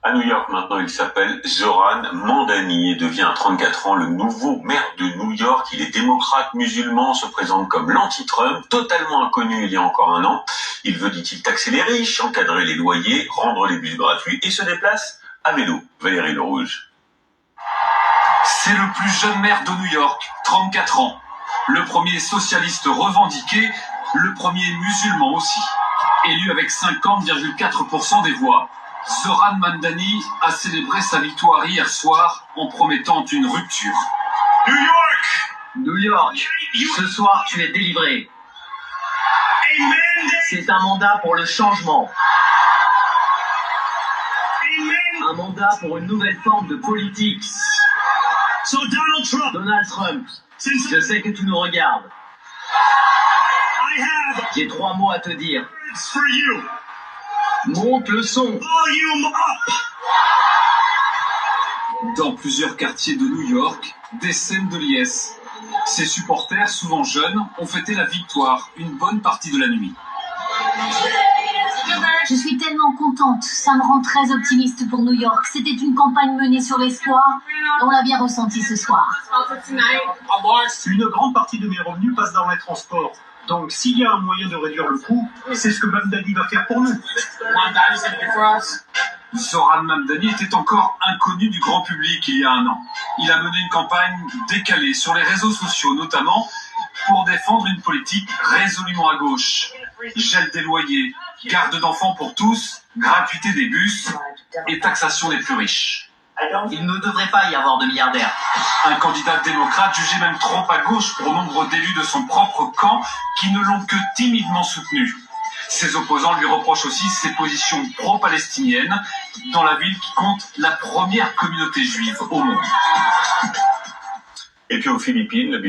À New York, maintenant, il s'appelle Zoran Mandani et devient à 34 ans le nouveau maire de New York. Il est démocrate musulman, se présente comme l'anti-Trump, totalement inconnu il y a encore un an. Il veut, dit-il, taxer les riches, encadrer les loyers, rendre les bus gratuits et se déplace à vélo. Valérie Le Rouge. C'est le plus jeune maire de New York, 34 ans. Le premier socialiste revendiqué, le premier musulman aussi. Élu avec 50,4% des voix, Zoran Mandani a célébré sa victoire hier soir en promettant une rupture. New York! New York, ce soir tu es délivré. C'est un mandat pour le changement. Un mandat pour une nouvelle forme de politique. So Donald Trump, je sais que tu nous regardes. I have J'ai 3 mots à te dire. words for you. Monte le son. Volume up. Dans plusieurs quartiers de New York, des scènes de liesse. Ses supporters, souvent jeunes, ont fêté la victoire une bonne partie de la nuit. Je suis tellement contente, ça me rend très optimiste pour New York. C'était une campagne menée sur l'espoir, et on l'a bien ressenti ce soir. Une grande partie de mes revenus passe dans les transports. Donc s'il y a un moyen de réduire le coût, c'est ce que Mandani va faire pour nous. Zoran Mandani était encore inconnu du grand public il y a un an. Il a mené une campagne décalée sur les réseaux sociaux, notamment pour défendre une politique résolument à gauche. Gel des loyers, garde d'enfants pour tous, gratuité des bus et taxation des plus riches. Il ne devrait pas y avoir de milliardaires. Un candidat démocrate jugé même trop à gauche pour nombre d'élus de son propre camp qui ne l'ont que timidement soutenu. Ses opposants lui reprochent aussi ses positions pro-palestiniennes dans la ville qui compte la première communauté juive au monde. Et puis aux Philippines, le